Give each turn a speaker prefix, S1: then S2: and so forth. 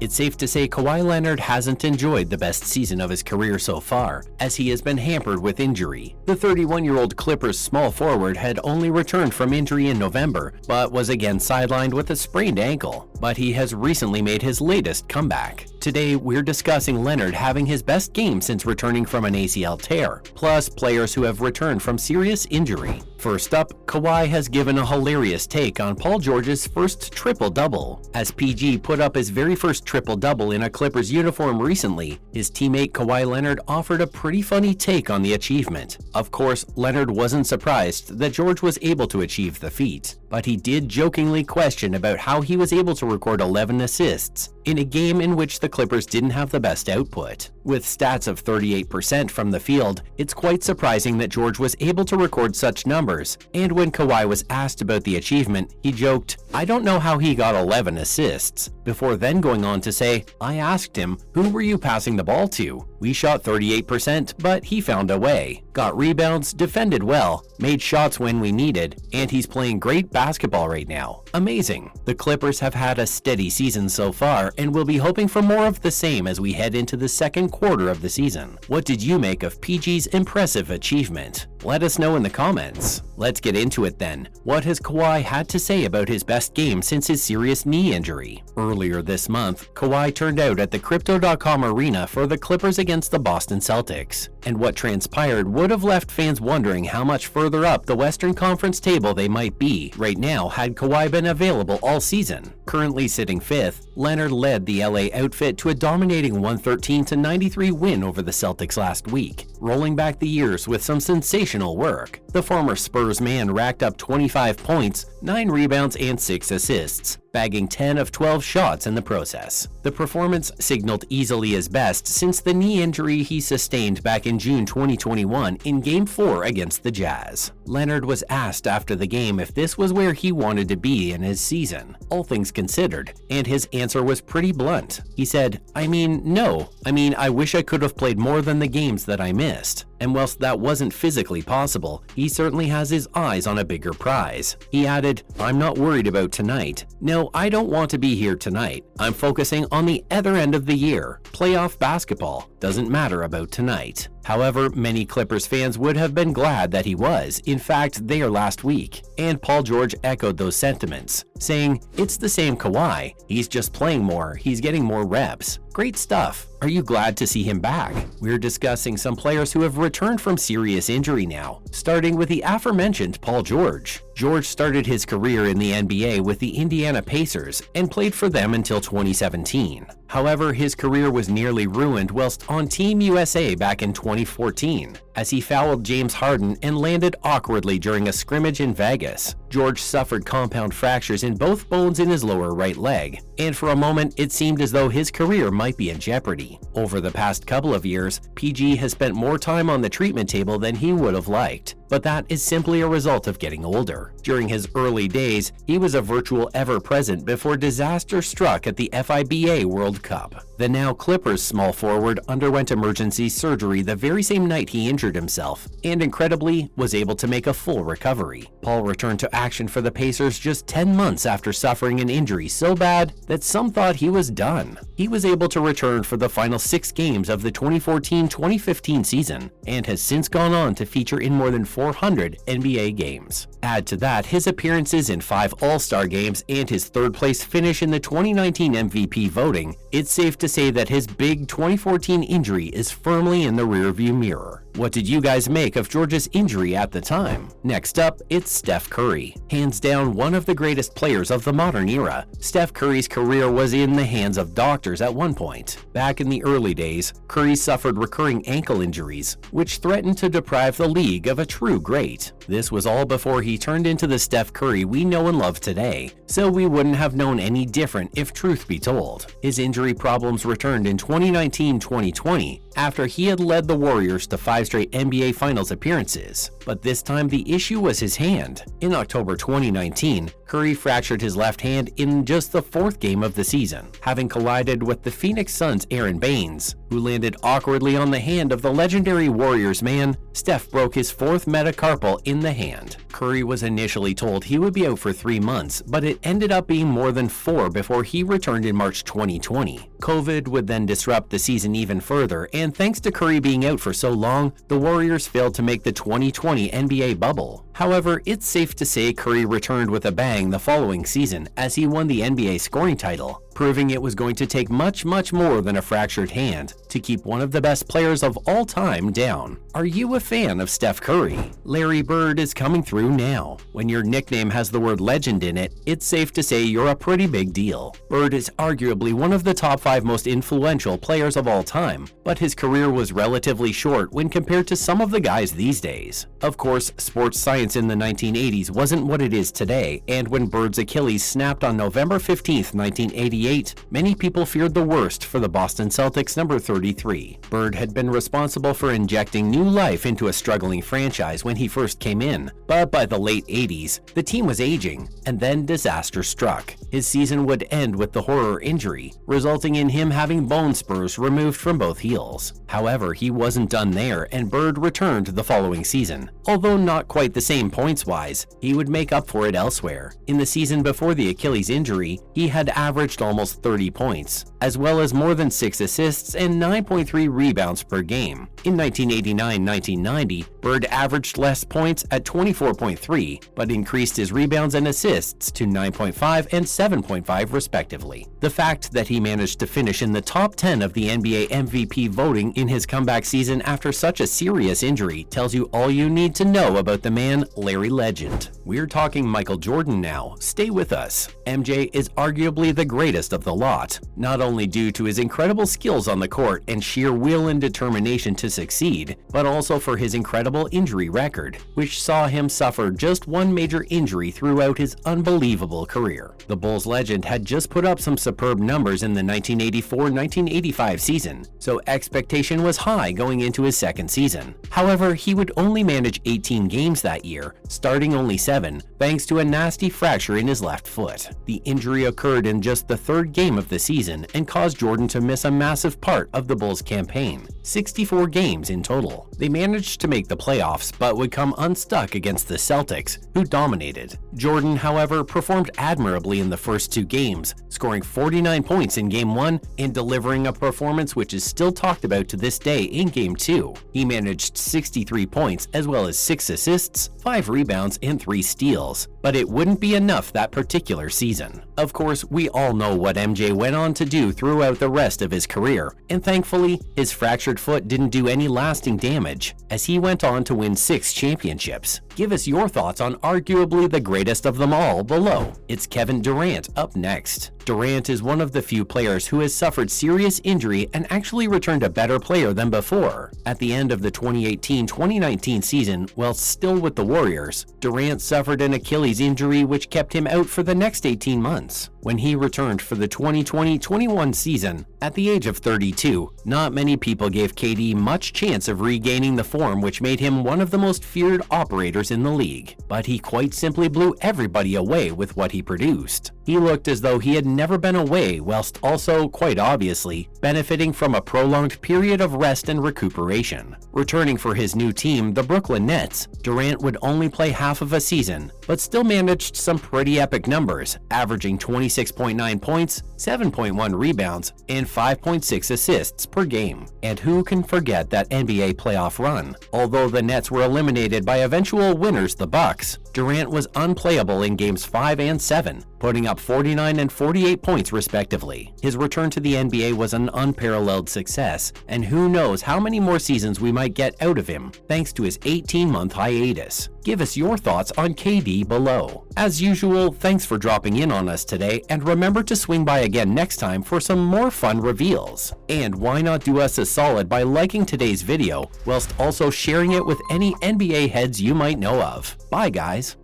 S1: It's safe to say Kawhi Leonard hasn't enjoyed the best season of his career so far, as he has been hampered with injury. The 31-year-old Clippers small forward had only returned from injury in November, but was again sidelined with a sprained ankle. But he has recently made his latest comeback. Today, we're discussing Leonard having his best game since returning from an ACL tear, plus players who have returned from serious injury. First up, Kawhi has given a hilarious take on Paul George's first triple-double. As PG put up his very first triple-double in a Clippers uniform recently, his teammate Kawhi Leonard offered a pretty funny take on the achievement. Of course, Leonard wasn't surprised that George was able to achieve the feat, but he did jokingly question about how he was able to record 11 assists in a game in which the Clippers didn't have the best output. With stats of 38% from the field, it's quite surprising that George was able to record such numbers, and when Kawhi was asked about the achievement, he joked, "I don't know how he got 11 assists," before then going on to say, "I asked him, who were you passing the ball to? We shot 38%, but he found a way. Got rebounds, defended well, made shots when we needed, and he's playing great basketball right now. Amazing." The Clippers have had a steady season so far, and we'll be hoping for more of the same as we head into the second quarter of the season. What did you make of PG's impressive achievement? Let us know in the comments. Let's get into it then. What has Kawhi had to say about his best game since his serious knee injury? Earlier this month, Kawhi turned out at the Crypto.com arena for the Clippers against the Boston Celtics, and what transpired would have left fans wondering how much further up the Western Conference table they might be right now had Kawhi been available all season. Currently sitting 5th, Leonard led the LA outfit to a dominating 113-93 win over the Celtics last week, rolling back the years with some sensational work. The former Spurs man racked up 25 points, 9 rebounds, and 6 assists, bagging 10 of 12 shots in the process. The performance signaled easily his best since the knee injury he sustained back in June 2021 in Game 4 against the Jazz. Leonard was asked after the game if this was where he wanted to be in his season, all things considered, and his answer was pretty blunt. He said, no. I wish I could have played more than the games that I missed. And whilst that wasn't physically possible, he certainly has his eyes on a bigger prize. He added, "I'm not worried about tonight. No, I don't want to be here tonight. I'm focusing on the other end of the year. Playoff basketball. Doesn't matter about tonight." However, many Clippers fans would have been glad that he was, in fact, there last week. And Paul George echoed those sentiments, saying, "It's the same Kawhi. He's just playing more. He's getting more reps. Great stuff. Are you glad to see him back?" We're discussing some players who have returned from serious injury now, starting with the aforementioned Paul George. George started his career in the NBA with the Indiana Pacers and played for them until 2017. However, his career was nearly ruined whilst on Team USA back in 2014, as he fouled James Harden and landed awkwardly during a scrimmage in Vegas. George suffered compound fractures in both bones in his lower right leg, and for a moment it seemed as though his career might be in jeopardy. Over the past couple of years, PG has spent more time on the treatment table than he would have liked, but that is simply a result of getting older. During his early days, he was a virtual ever-present before disaster struck at the FIBA World Cup. The now Clippers small forward underwent emergency surgery the very same night he injured himself, and incredibly was able to make a full recovery. Paul returned to action for the Pacers just 10 months after suffering an injury so bad that some thought he was done. He was able to return for the final 6 games of the 2014-2015 season, and has since gone on to feature in more than 400 NBA games. Add to that his appearances in 5 All-Star games and his third-place finish in the 2019 MVP voting, it's safe to say that his big 2014 injury is firmly in the rearview mirror. What did you guys make of George's injury at the time? Next up, it's Steph Curry. Hands down one of the greatest players of the modern era, Steph Curry's career was in the hands of doctors at one point. Back in the early days, Curry suffered recurring ankle injuries, which threatened to deprive the league of a true great. This was all before he turned into the Steph Curry we know and love today, so we wouldn't have known any different if truth be told. His injury problems returned in 2019-2020 after he had led the Warriors to 5 straight NBA Finals appearances, but this time the issue was his hand. In October 2019, Curry fractured his left hand in just the 4th game of the season, having collided with the Phoenix Suns' Aaron Baines. who landed awkwardly on the hand of the legendary Warriors man. Steph broke his fourth metacarpal in the hand. Curry was initially told he would be out for 3 months, but it ended up being more than 4 before he returned in March 2020. COVID would then disrupt the season even further, and thanks to Curry being out for so long, the Warriors failed to make the 2020 NBA bubble. However, it's safe to say Curry returned with a bang the following season as he won the NBA scoring title, proving it was going to take much more than a fractured hand to keep one of the best players of all time down. Are you a fan of Steph Curry? Larry Bird is coming through now. When your nickname has the word legend in it, it's safe to say you're a pretty big deal. Bird is arguably one of the top 5 most influential players of all time, but his career was relatively short when compared to some of the guys these days. Of course, sports science in the 1980s wasn't what it is today, and when Bird's Achilles snapped on November 15, 1988, many people feared the worst for the Boston Celtics number 33. Bird had been responsible for injecting new life into a struggling franchise when he first came in, but by the late 80s, the team was aging, and then disaster struck. His season would end with the horror injury, resulting in him having bone spurs removed from both heels. However, he wasn't done there, and Bird returned the following season. Although not quite the same points-wise, he would make up for it elsewhere. In the season before the Achilles injury, he had averaged almost 30 points, as well as more than 6 assists and 9.3 rebounds per game. In 1989-1990, Bird averaged less points at 24.3, but increased his rebounds and assists to 9.5 and 7.5 respectively. The fact that he managed to finish in the top 10 of the NBA MVP voting in his comeback season after such a serious injury tells you all you need to know about the man, Larry Legend. We're talking Michael Jordan now. Stay with us. MJ is arguably the greatest of the lot, not only due to his incredible skills on the court and sheer will and determination to succeed, but also for his incredible injury record, which saw him suffer just one major injury throughout his unbelievable career. The Bulls legend had just put up some superb numbers in the 1984-1985 season, so expectation was high going into his second season. However, he would only manage 18 games that year, starting only 7, thanks to a nasty fracture in his left foot. The injury occurred in just the 3rd game of the season and caused Jordan to miss a massive part of the Bulls' campaign, 64 games in total. They managed to make the playoffs, but would come unstuck against the Celtics, who dominated. Jordan, however, performed admirably in the first 2 games, scoring 49 points in Game 1 and delivering a performance which is still talked about to this day in Game 2. He managed 63 points as well as 6 assists, 5 rebounds, and 3 steals. But it wouldn't be enough that particular season. Of course, we all know what MJ went on to do throughout the rest of his career, and thankfully, his fractured foot didn't do any lasting damage, as he went on to win 6 championships. Give us your thoughts on arguably the greatest of them all below. It's Kevin Durant up next. Durant is one of the few players who has suffered serious injury and actually returned a better player than before. At the end of the 2018-2019 season, while still with the Warriors, Durant suffered an Achilles injury which kept him out for the next 18 months. When he returned for the 2020-21 season, at the age of 32, not many people gave KD much chance of regaining the form which made him one of the most feared operators in the league. But he quite simply blew everybody away with what he produced. He looked as though he had never been away, whilst also, quite obviously, benefiting from a prolonged period of rest and recuperation. Returning for his new team, the Brooklyn Nets, Durant would only play half of a season, but still managed some pretty epic numbers, averaging 26.9 points, 7.1 rebounds, and 5.6 assists per game. And who can forget that NBA playoff run? Although the Nets were eliminated by eventual winners the Bucks, Durant was unplayable in games 5 and 7, putting up 49 and 48 points respectively. His return to the NBA was an unparalleled success, and who knows how many more seasons we might get out of him, thanks to his 18-month hiatus. Give us your thoughts on KD below. As usual, thanks for dropping in on us today, and remember to swing by again next time for some more fun reveals. And why not do us a solid by liking today's video, whilst also sharing it with any NBA heads you might know of. Bye guys!